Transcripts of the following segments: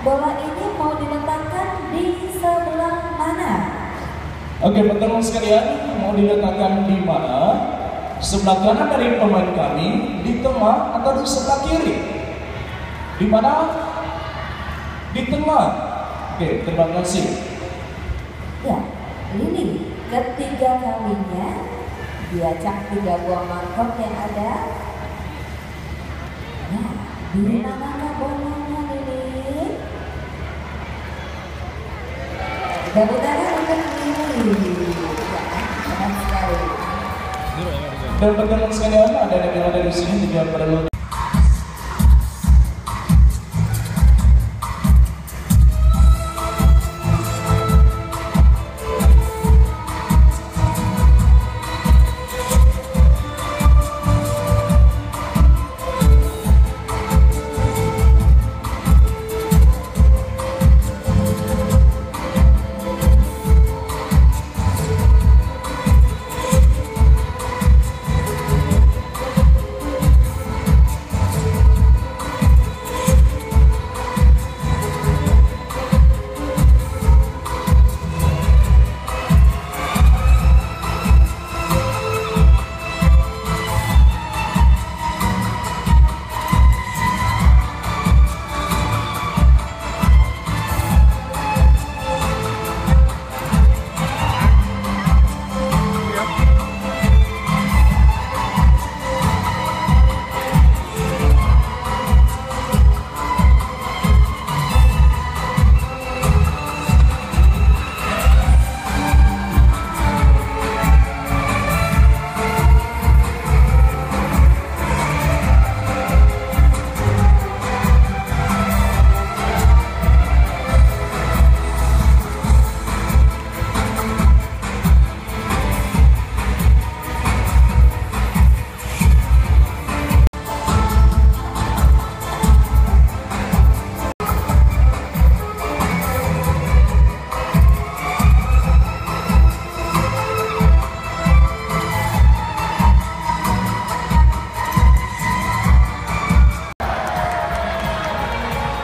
bola ini mau diletakkan di sebelah mana? Oke, teman-teman sekalian, mau diletakkan di mana? Sebelah kanan dari pemain kami, di tengah atau di sebelah kiri? Di mana? Di tengah. Oke, terima kasih. Ya, ini ketiga kalinya diajak 3 buah mangkok yang ada. Nah, di manakah bolanya ini? Tepuk tangan untuk ini. Senang sekali. Dan teman-teman sekalian, ada yang ada di sini juga perlu.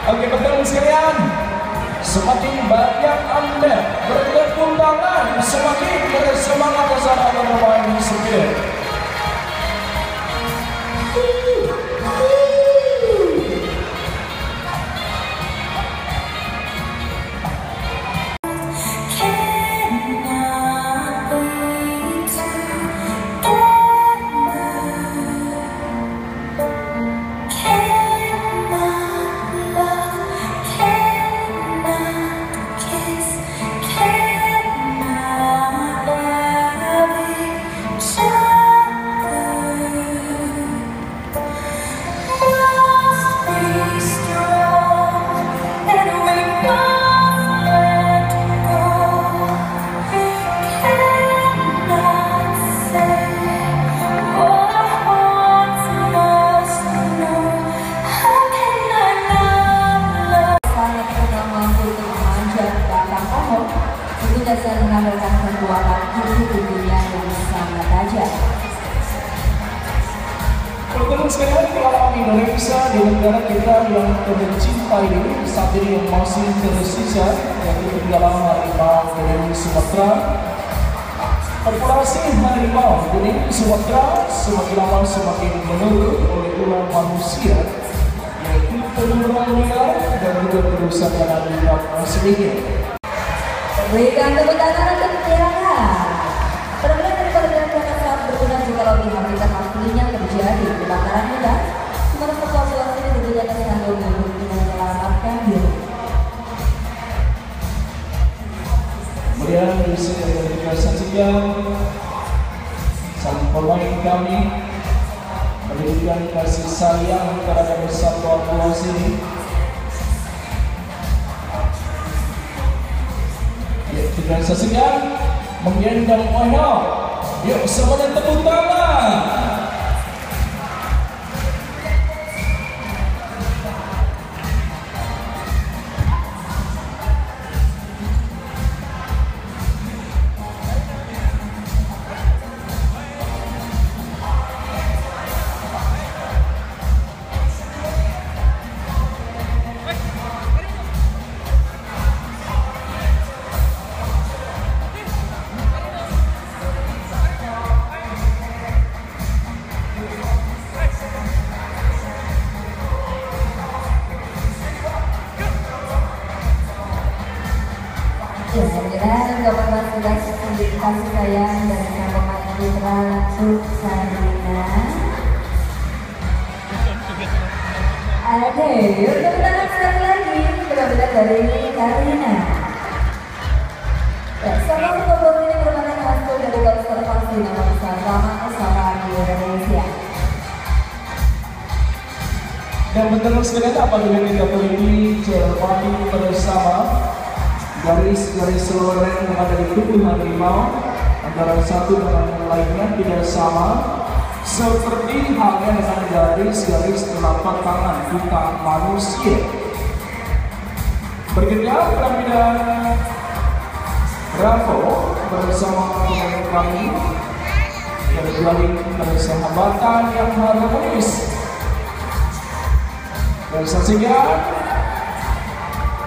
Oke, teman-teman sekalian, semakin banyak Anda bertepuk tangan, semakin bersemangat saat Anda bermain musik. Saya mengandalkan kekuatan tubuhnya yang sangat tajam. Teman-teman sekalian, pengalaman Indonesia di negara kita yang tercinta ini saat ini yang masih tersisa, yaitu pengalaman harimau dari Sumatera. Populasi harimau di Sumatera semakin lama semakin menurun oleh ulah manusia, yaitu penurunan liar dan juga kerusakan habitat aslinya. Berikan tepuk tangan untuk Tiara. Benar-benar daripada dilakukan saat berguna juga lebih habitat aslinya terjadi kebakaran hutan. Sementara populasi ini digunakan sambil menyelamatkan diri. Kemudian di sini kita saksikan sang pemain kami menunjukkan kasih sayang terhadap satwa buas ini. Kita saksikan menggendong Ohio. Yuk semuanya tepuk tangan. Ya, dan Bapak Mas sudah kasih sayang dari sang pemain putra langsung Sarina. Oke, yuk kita tangan sekali lagi. Benar-benar dari Karina. Ya, sama pembawa ini merupakan hasil dari konservasi nama besar Taman Usaha di Indonesia. Dan betul sekali apabila kita ini cermati bersama garis-garis loreng yang ada di tubuh harimau antara satu dengan yang lainnya tidak sama, seperti halnya dengan garis-garis telapak tangan kita manusia. Berikutnya penampilan Bravo bersama pemain kami yang menjalin persahabatan yang harmonis. Dan saksikan.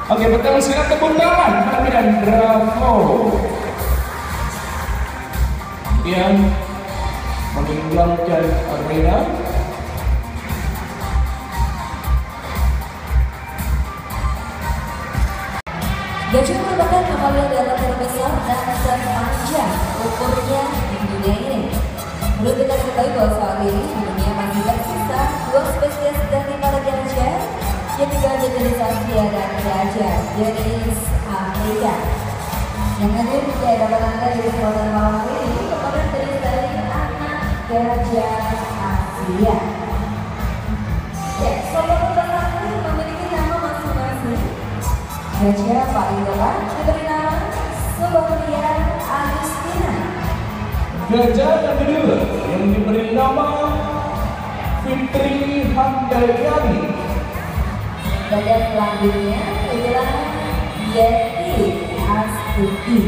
Oke, betul sekali, tepuk tangan penampilan Bravo yang meninggalkan arena. Gajah merupakan mamalia darat terbesar dan terpanjang ukurnya di dunia ini. Perlu kita ketahui bahwa saat ini di dunia masih tersisa 2 spesies dari para gajah, yaitu gajah jenis Asia dan gajah jenis Afrika. Yang hadir di hadapan Anda di kesempatan malam ini merupakan dari anak gajah Asia. Ya, sobat pembahasan ini memiliki nama masing-masing. Gajah paling depan diberi nama Sobalia Agustina. Gajah yang kedua yang diberi nama Fitri Handayani. Gajah selanjutnya adalah Yeti Astuti.